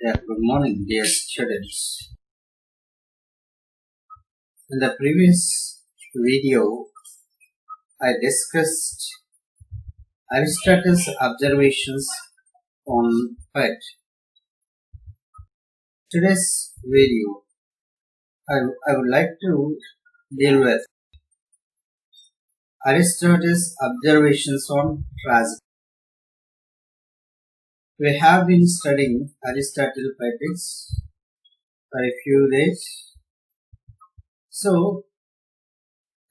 Yeah, good morning, dear students. In the previous video, I discussed Aristotle's observations on poetry. Today's video, I would like to deal with Aristotle's observations on tragedy. We have been studying Aristotle poetics for a few days. So,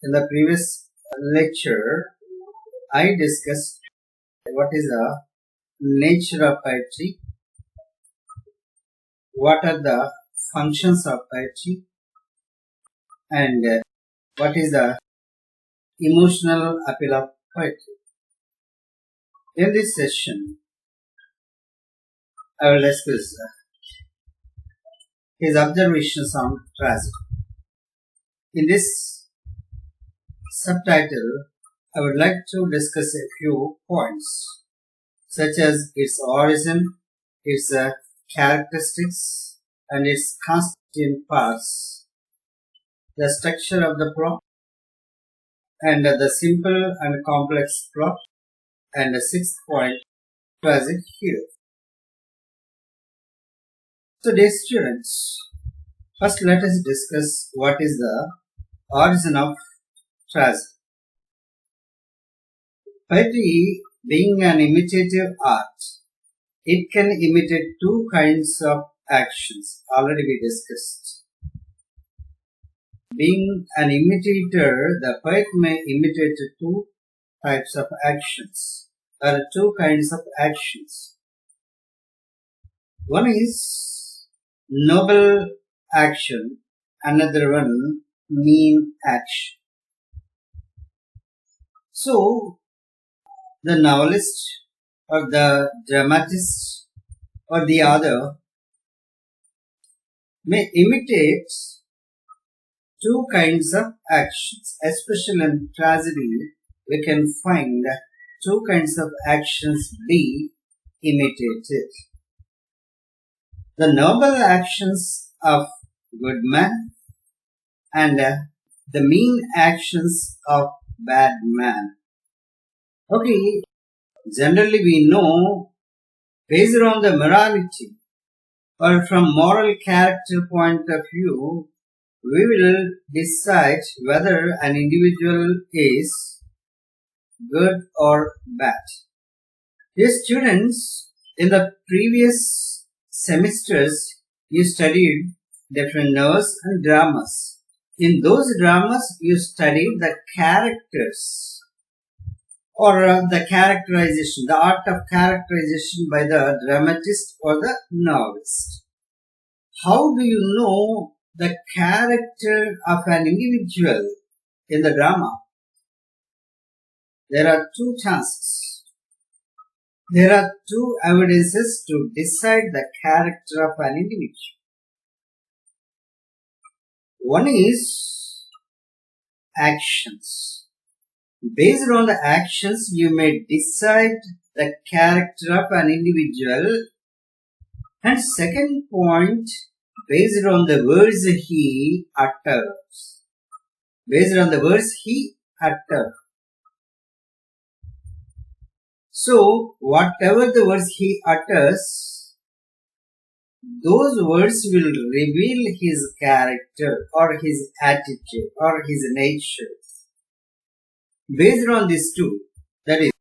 in the previous lecture, I discussed what is the nature of poetry, what are the functions of poetry, and what is the emotional appeal of poetry. In this session, I will discuss his observations on tragedy. In this subtitle, I would like to discuss a few points, such as its origin, its characteristics, and its constituent parts, the structure of the plot, and the simple and complex plot, and the sixth point, tragic hero. So, dear students, first let us discuss what is the origin of tragedy. Poetry, being an imitative art, it can imitate two kinds of actions, already we discussed. Being an imitator, the poet may imitate two types of actions, or two kinds of actions. One is noble action, another one mean action. So, the novelist or the dramatist or the author may imitate two kinds of actions. Especially in tragedy, we can find two kinds of actions be imitated. The noble actions of good man and the mean actions of bad man. Okay, generally we know, based on the morality or from moral character point of view, we will decide whether an individual is good or bad. Dear students, in the previous semesters, you studied different novels and dramas. In those dramas, you studied the characters or the characterization, the art of characterization by the dramatist or the novelist. How do you know the character of an individual in the drama? There are two chances. There are two evidences to decide the character of an individual. One is actions. Based on the actions, you may decide the character of an individual. And second point, based on the words he utters. Based on the words he utters. So, whatever the words he utters, those words will reveal his character or his attitude or his nature. Based on these two, that is,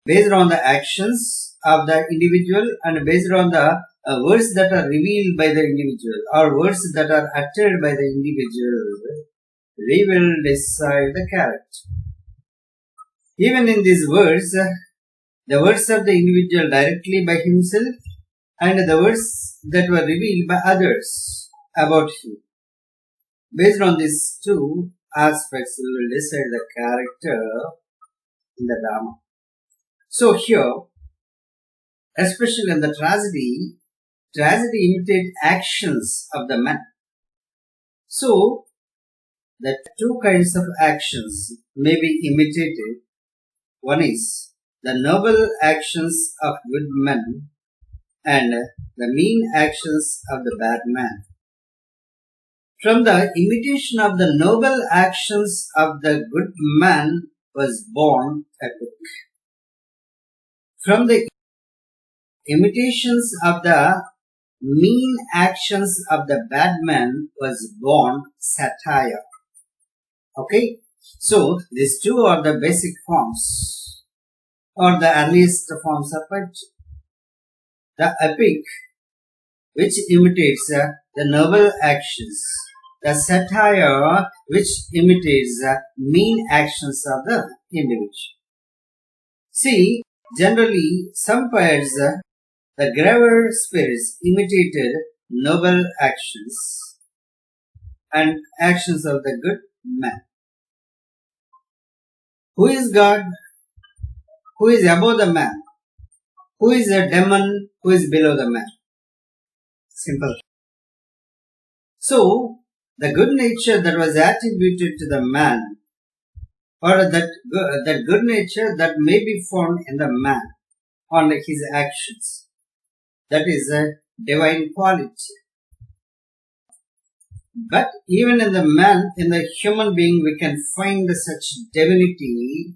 based on the actions of the individual and based on the words that are revealed by the individual or words that are uttered by the individual, we will decide the character. Even in these words, the words of the individual directly by himself and the words that were revealed by others about him. Based on these two aspects, we will decide the character in the drama. So here, especially in the tragedy imitates actions of the man. So, the two kinds of actions may be imitated. One is the noble actions of good men and the mean actions of the bad man. From the imitation of the noble actions of the good man was born epic. From the imitations of the mean actions of the bad man was born satire. Okay, so these two are the basic forms or the earliest forms of it. The epic, which imitates the noble actions. The satire, which imitates the mean actions of the individual. See, generally, some poets, the graver spirits imitated noble actions and actions of the good man. Who is God? Who is above the man? Who is a demon? Who is below the man? Simple. So, the good nature that was attributed to the man, or that good nature that may be found in the man on his actions, that is a divine quality. But even in the man, in the human being, we can find such divinity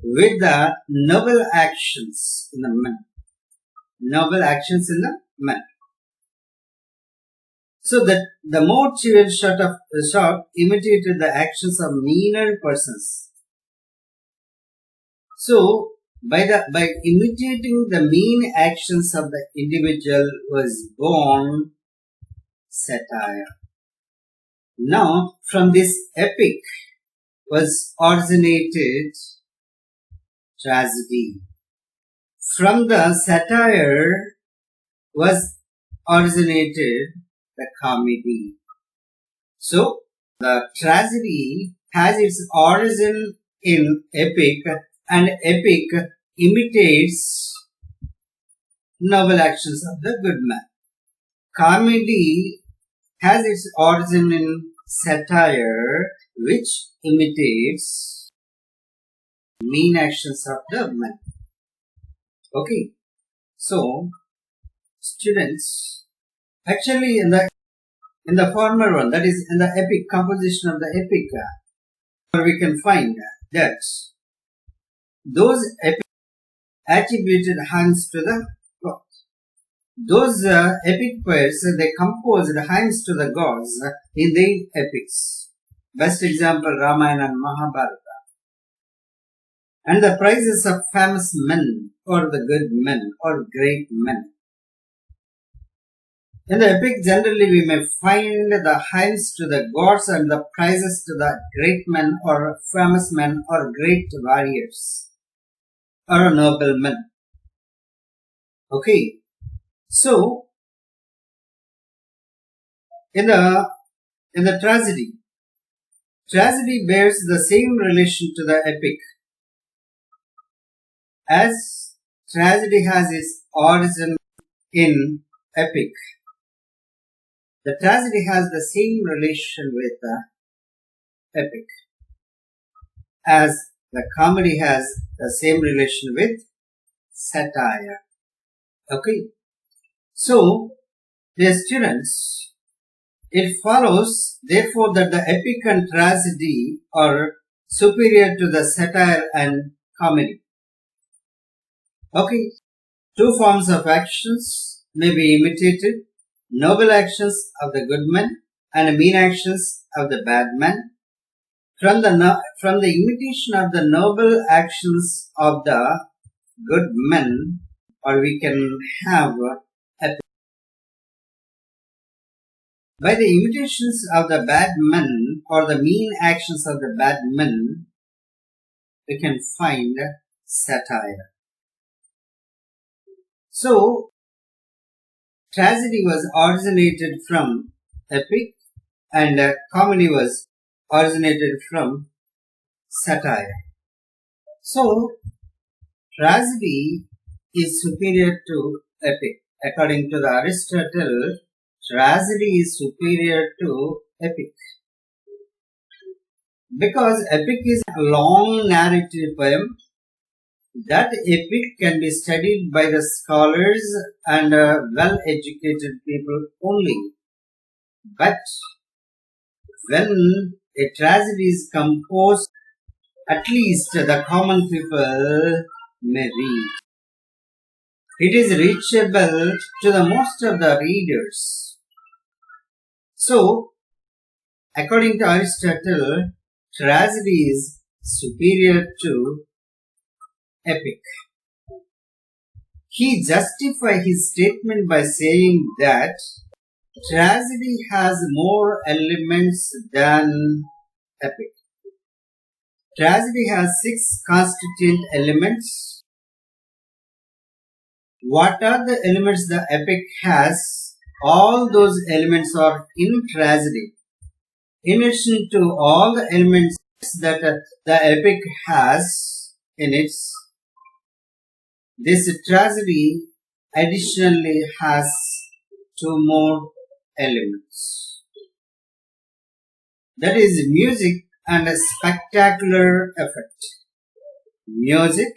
with the noble actions in the man. Noble actions in the man. So that the more children short imitated the actions of meaner persons. So by imitating the mean actions of the individual was born satire. Now from this epic was originated tragedy. From the satire was originated the comedy. So the tragedy has its origin in epic, and epic imitates noble actions of the good man. Comedy has its origin in satire, which imitates mean actions of the man. Okay, so students, actually in the former one, that is in the epic composition of the epic, we can find that those epic attributed hymns to the gods. Those epic poets, they composed hymns to the gods in their epics. Best example, Ramayana and Mahabharata. And the praises of famous men, or the good men, or great men. In the epic, generally we may find the hymns to the gods and the praises to the great men, or famous men, or great warriors, or noble men. Okay, so in the tragedy bears the same relation to the epic, as tragedy has its origin in epic. The tragedy has the same relation with the epic, as the comedy has the same relation with satire. Okay, so dear students, it follows therefore that the epic and tragedy are superior to the satire and comedy. Okay, two forms of actions may be imitated: noble actions of the good man and mean actions of the bad man. From the imitation of the noble actions of the good men, or we can have by the imitations of the bad men, or the mean actions of the bad men, we can find satire. So tragedy was originated from epic, and comedy was originated from satire. So tragedy is superior to epic. According to the Aristotle, tragedy is superior to epic, because epic is a long narrative poem That epic can be studied by the scholars and well-educated people only. But when a tragedy is composed, at least the common people may read. It is reachable to the most of the readers. So, according to Aristotle, tragedy is superior to epic. He justified his statement by saying that tragedy has more elements than epic. Tragedy has 6 constituent elements. What are the elements the epic has? All those elements are in tragedy. In addition to all the elements that the epic has in it, this tragedy additionally has 2 more elements. That is music and a spectacular effect. Music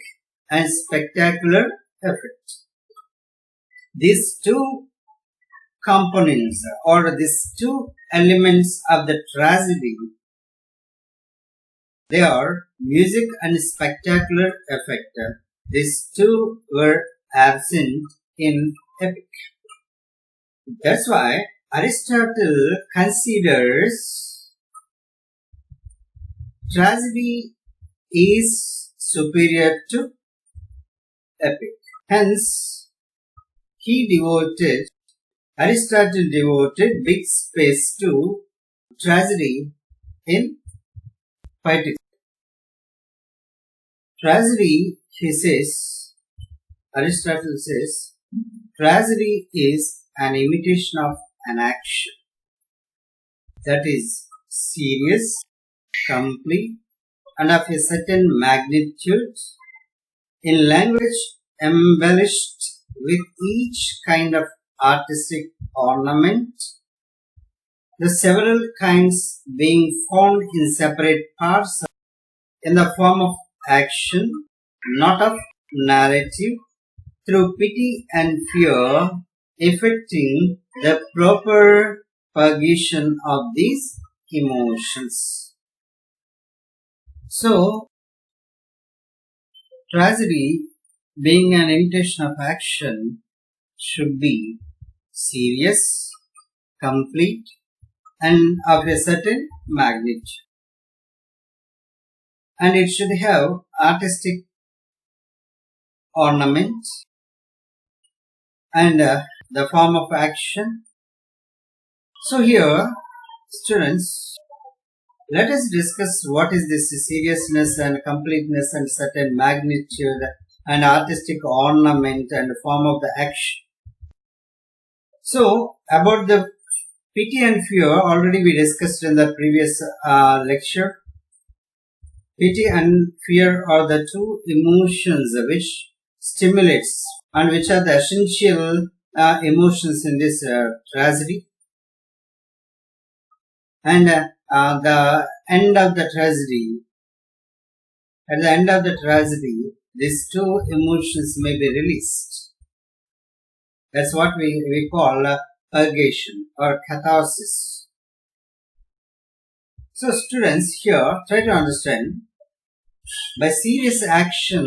and spectacular effect. These 2 components or these 2 elements of the tragedy, they are music and spectacular effect. These 2 were absent in epic. That's why Aristotle considers tragedy is superior to epic. Hence, Aristotle devoted big space to tragedy in poetry. Tragedy, Aristotle says, tragedy is an imitation of an action that is serious, complete, and of a certain magnitude, in language embellished with each kind of artistic ornament, the several kinds being found in separate parts in the form of action, not of narrative, through pity and fear, effecting the proper purgation of these emotions. So, tragedy, being an imitation of action, should be serious, complete, and of a certain magnitude. And it should have artistic ornament and the form of action. So here, students, let us discuss what is this seriousness and completeness and certain magnitude and artistic ornament and form of the action. So, about the pity and fear, already we discussed in the previous lecture. Pity and fear are the 2 emotions which stimulates and which are the essential emotions in this tragedy. And the end of the tragedy, at the end of the tragedy, these 2 emotions may be released. That's what we call purgation or catharsis. So students, here try to understand, by serious action,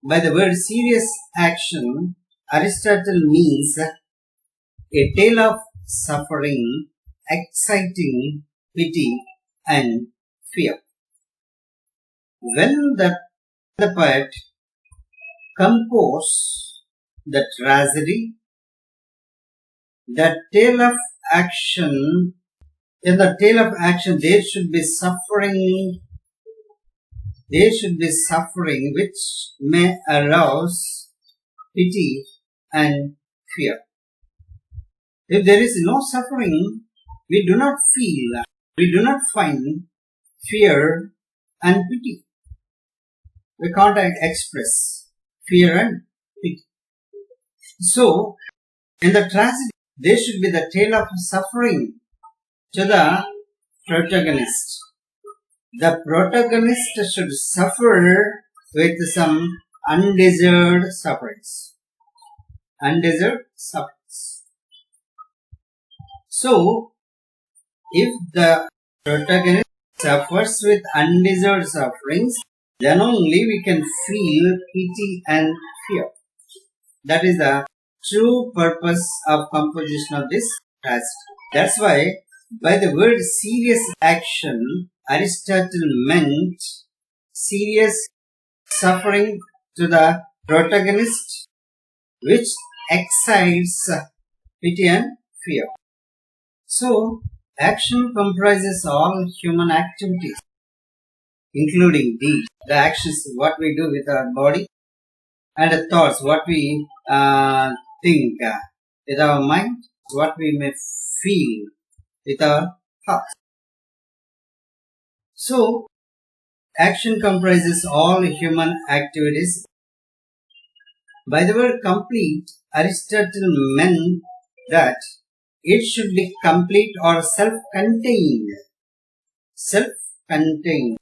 by the word serious action, Aristotle means a tale of suffering, exciting pity and fear. When the poet composed the tragedy, the tale of action, in the tale of action there should be suffering which may arouse pity and fear. If there is no suffering, we do not find fear and pity. We can't express fear and pity. So, in the tragedy, there should be the tale of suffering to the protagonist. The protagonist should suffer with some undeserved sufferings. Undeserved sufferings. So, if the protagonist suffers with undeserved sufferings, then only we can feel pity and fear. That is the true purpose of composition of this tragedy. That's why by the word serious action, Aristotle meant serious suffering to the protagonist which excites pity and fear. So, action comprises all human activities, including deeds, the actions, what we do with our body, and the thoughts, what we think with our mind, what we may feel with our heart. So, action comprises all human activities. By the word complete, Aristotle meant that it should be complete or self-contained. Self-contained.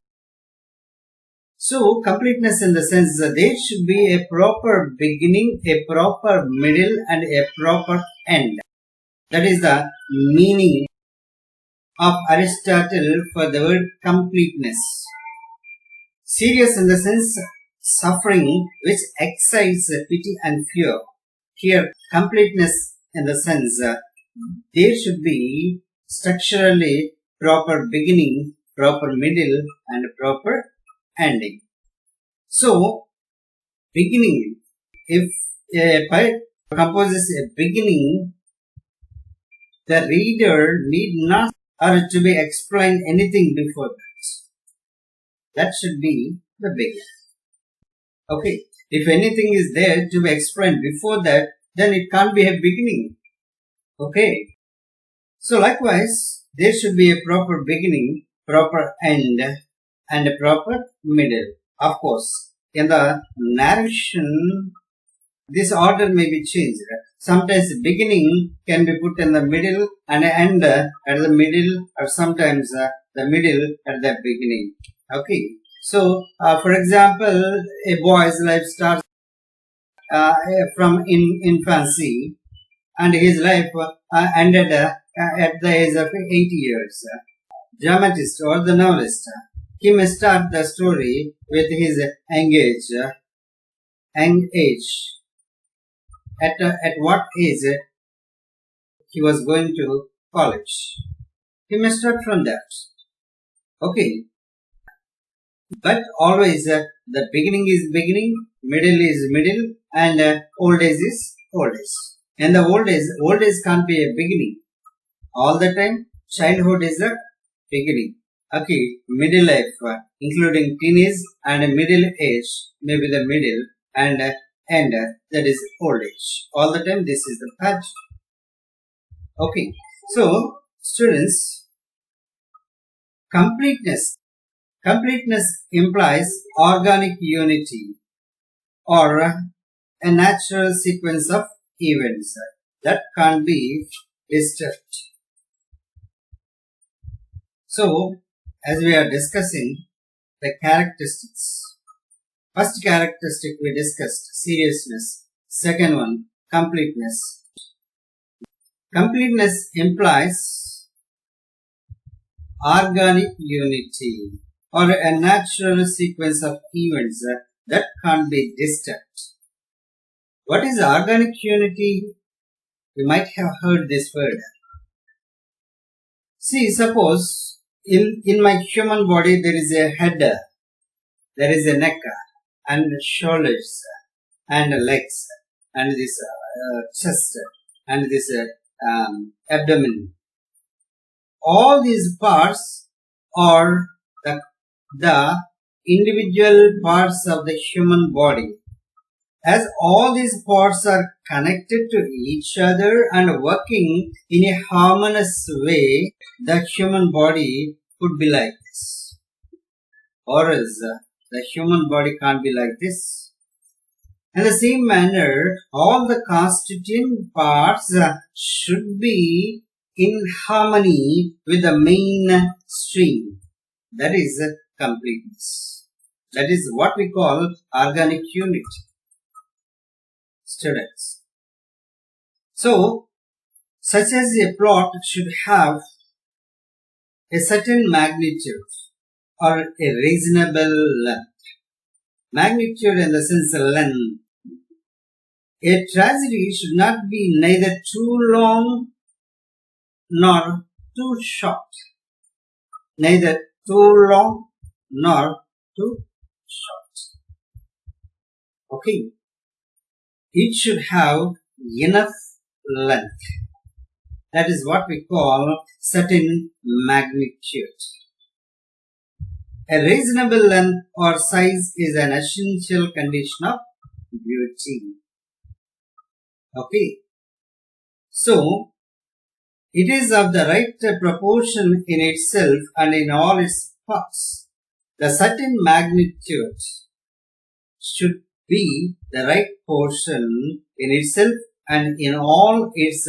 So, completeness in the sense that there should be a proper beginning, a proper middle, and a proper end. That is the meaning of Aristotle for the word completeness. Serious in the sense suffering which excites pity and fear. Here, completeness in the sense there should be structurally proper beginning, proper middle, and proper ending. So, beginning, if a poet composes a beginning, the reader need not or to be explained anything before that. That should be the beginning. Okay, if anything is there to be explained before that, then it can't be a beginning. Okay, so likewise, there should be a proper beginning, proper end, and a proper middle. Of course, in the narration, this order may be changed. Sometimes beginning can be put in the middle and end at the middle, or sometimes the middle at the beginning. Okay. So, for example, a boy's life starts from infancy, and his life ended at the age of 8 years. Dramatist or the novelist, he may start the story with his young age. At what age he was going to college. He may start from that. Okay. But always the beginning is beginning, middle is middle, and old age is old age. And the old age can't be a beginning. All the time, childhood is the beginning. Okay, middle life, including teenage and middle age, maybe the middle, and end, that is old age. All the time, this is the path. Okay, so students, completeness implies organic unity or a natural sequence of events that can't be disturbed. So, as we are discussing the characteristics, first characteristic we discussed, seriousness. Second one, completeness. Completeness implies organic unity or a natural sequence of events that can't be disturbed. What is organic unity? You might have heard this word. See, suppose in my human body there is a head, there is a neck, and shoulders, and legs, and this chest, and this abdomen. All these parts are the individual parts of the human body. As all these parts are connected to each other and working in a harmonious way, the human body could be like this. Or else, the human body can't be like this. In the same manner, all the constituent parts should be in harmony with the main stream. That is completeness. That is what we call organic unit, students. So, such as a plot should have a certain magnitude or a reasonable length. Magnitude in the sense of length. A tragedy should not be neither too long nor too short. Neither too long nor too short. Okay. It should have enough length. That is what we call certain magnitude. A reasonable length or size is an essential condition of beauty. Okay. So, it is of the right proportion in itself and in all its parts. The certain magnitude should be the right portion in itself and in all its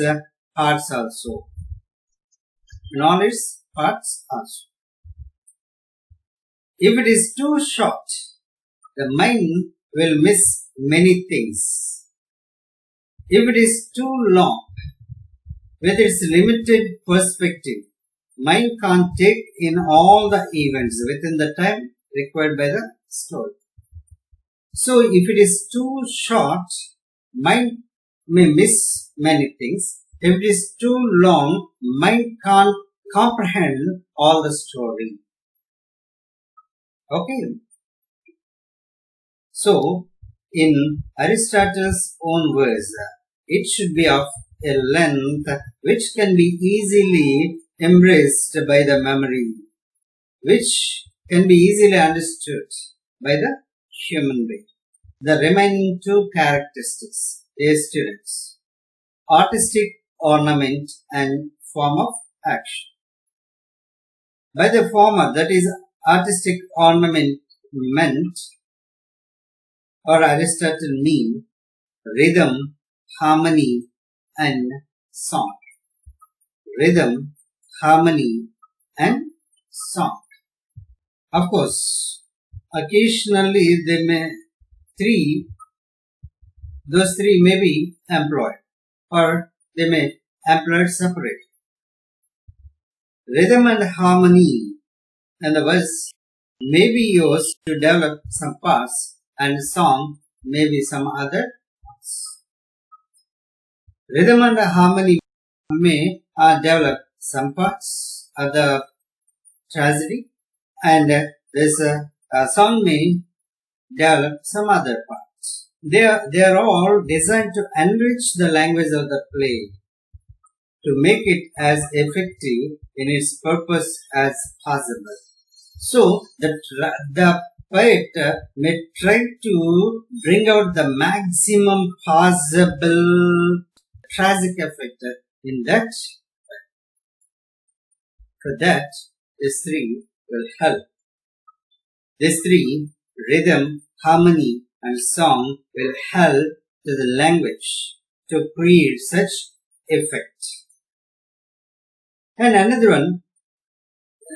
parts also. In all its parts also. If it is too short, the mind will miss many things. If it is too long, with its limited perspective, mind can't take in all the events within the time required by the story. So, if it is too short, mind may miss many things. If it is too long, mind can't comprehend all the story. Okay. So, in Aristotle's own words, it should be of a length which can be easily embraced by the memory, which can be easily understood by the human being. The remaining two characteristics, dear students, artistic ornament and form of action. By the former, that is artistic ornament meant, or Aristotle mean, rhythm, harmony and song. Rhythm, harmony and song. Of course, occasionally those three may be employed or they may employ separate. Rhythm and harmony and the verse may be used to develop some parts and song may be some other parts. Rhythm and harmony may develop some parts of the tragedy and this song may develop some other parts. They are all designed to enrich the language of the play, to make it as effective in its purpose as possible. So, the poet may try to bring out the maximum possible tragic effect in that. For that, these three will help. These three, rhythm, harmony and song, will help to the language to create such effect. And another one,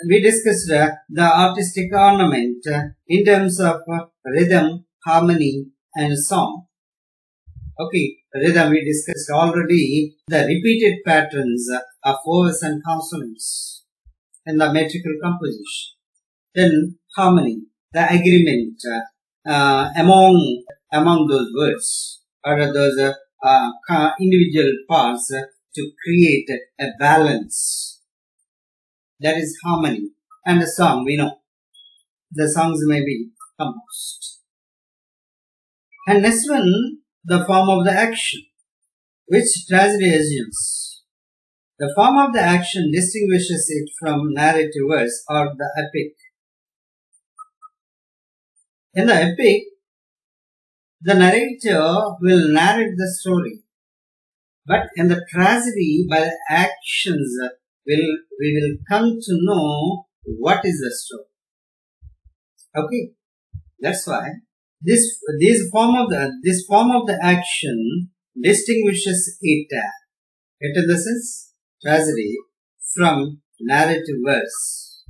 we discussed the artistic ornament in terms of rhythm, harmony and song. Okay, rhythm we discussed already, the repeated patterns of vowels and consonants in the metrical composition. Then harmony, the agreement among those words or those individual parts to create a balance. That is harmony. And the song, we know. The songs may be composed. And next one, the form of the action, which tragedy assumes. The form of the action distinguishes it from narrative verse or the epic. In the epic, the narrator will narrate the story. But in the tragedy, by the actions, we will come to know what is the story. Okay, that's why this form of the action distinguishes it in the sense tragedy from narrative verse.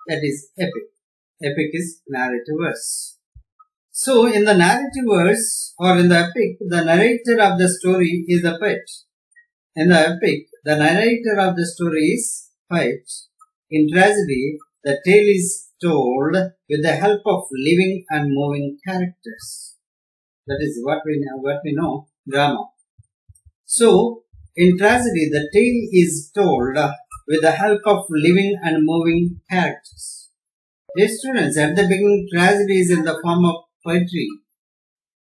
That is epic. Epic is narrative verse. So, in the narrative verse or in the epic, the narrator of the story is the poet. In the epic, the narrator of the story is poet. In tragedy, the tale is told with the help of living and moving characters. That is what we know, drama. So, in tragedy, the tale is told with the help of living and moving characters. Dear students, at the beginning, tragedy is in the form of poetry.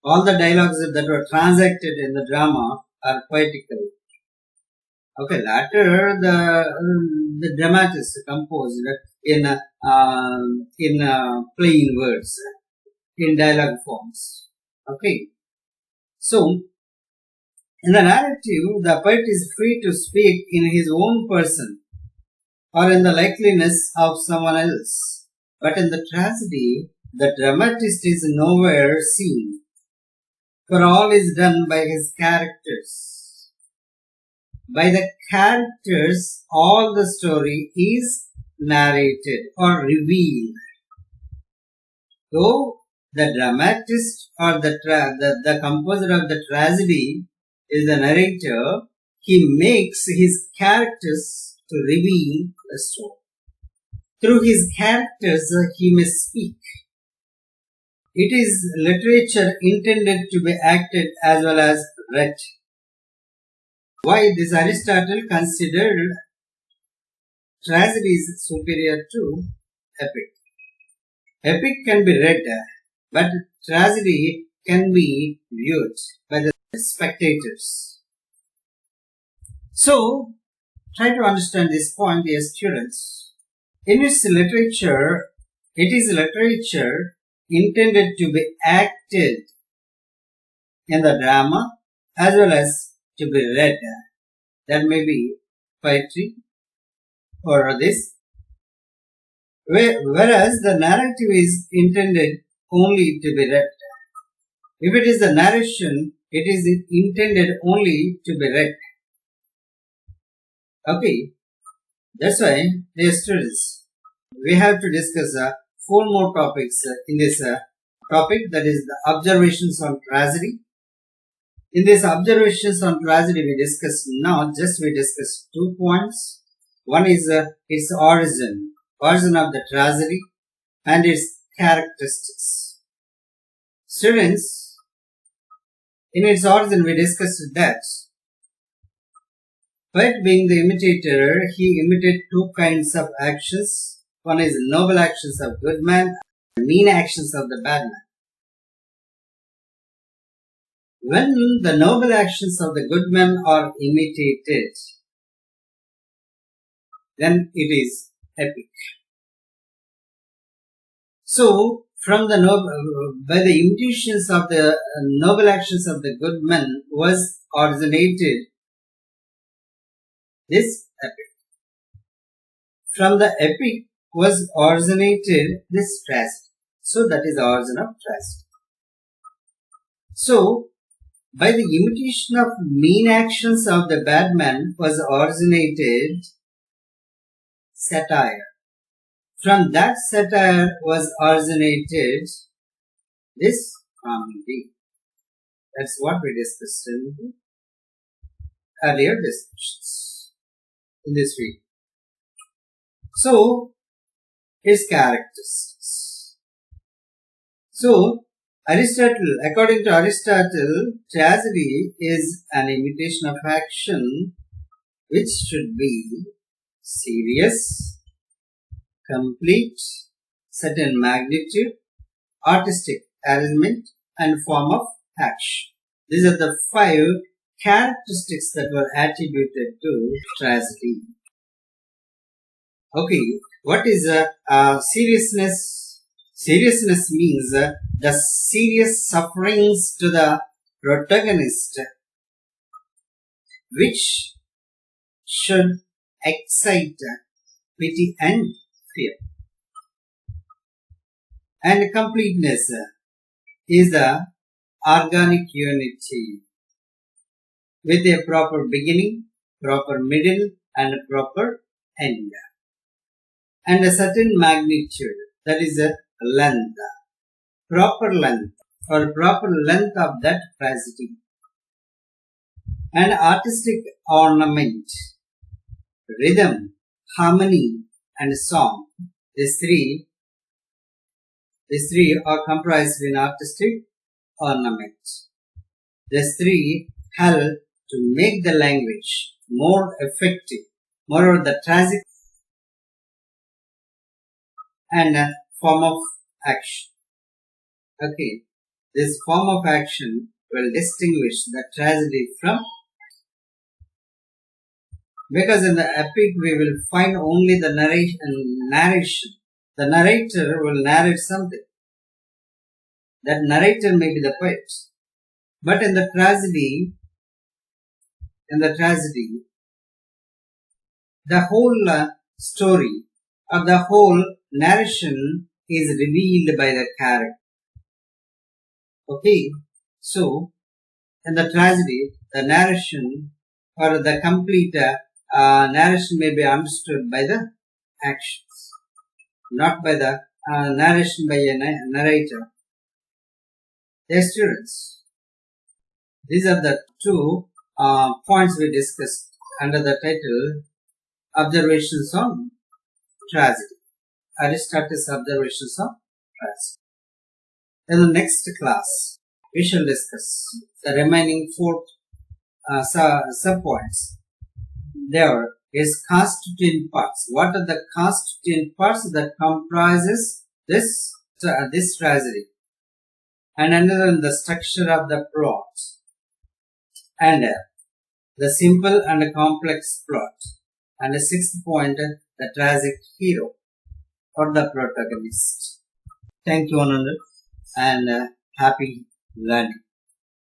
All the dialogues that were transacted in the drama are poetical. Okay, later the dramatists composed in plain words, in dialogue forms. Okay, so in the narrative, the poet is free to speak in his own person or in the likeness of someone else. But in the tragedy, the dramatist is nowhere seen, for all is done by his characters. By the characters, all the story is narrated or revealed. Though the dramatist or the composer of the tragedy is the narrator, he makes his characters to reveal the story. Through his characters, he may speak. It is literature intended to be acted as well as read. Why this Aristotle considered tragedy is superior to epic. Epic can be read, but tragedy can be viewed by the spectators. So, try to understand this point, dear students. In its literature, it is literature intended to be acted in the drama as well as to be read. That may be poetry or this. Whereas the narrative is intended only to be read. If it is the narration, it is intended only to be read. Okay, that's why, dear students, we have to discuss 4 more topics in this topic, that is the observations on tragedy. In this observations on tragedy, we discuss 2 points. One is its origin of the tragedy and its characteristics. Students, in its origin, we discussed that poet being the imitator, he imitated 2 kinds of actions. One is noble actions of good man and mean actions of the bad man. When the noble actions of the good man are imitated, then it is epic. So, by the imitations of the noble actions of the good men was originated this epic. From the epic was originated this tragedy. So, that is the origin of tragedy. So, by the imitation of mean actions of the bad man was originated satire. From that satire was originated this comedy. That's what we discussed in earlier discussions in this week. So, its characteristics. So, according to Aristotle, tragedy is an imitation of action which should be serious, complete, certain magnitude, artistic arrangement, and form of action. These are the 5 characteristics that were attributed to tragedy. Okay, what is seriousness? Seriousness means the serious sufferings to the protagonist, which should excite pity and fear. And completeness is the organic unity with a proper beginning, proper middle, and proper end. And a certain magnitude, that is a length, proper length of that tragedy. And artistic ornament, rhythm, harmony, and song. These three are comprised in artistic ornament. These three help to make the language more effective. Moreover, the tragic and a form of action. Okay, this form of action will distinguish the tragedy from, because in the epic we will find only the narration. The narrator will narrate something. That narrator may be the poet. But in the tragedy, the whole story or the whole narration is revealed by the character. Okay, so in the tragedy, the narration or the complete narration may be understood by the actions, not by the narration by a narrator. Dear students, these are the two points we discussed under the title Observations on Tragedy. Aristotle's Observations on Tragedy. In the next class, we shall discuss the remaining 4 sub-points. There is constituent parts. What are the constituent parts that comprises this tragedy? And another, the structure of the plot. And the simple and complex plot. And the 6th point, the tragic hero or the protagonist. Thank you, Anand, and happy learning.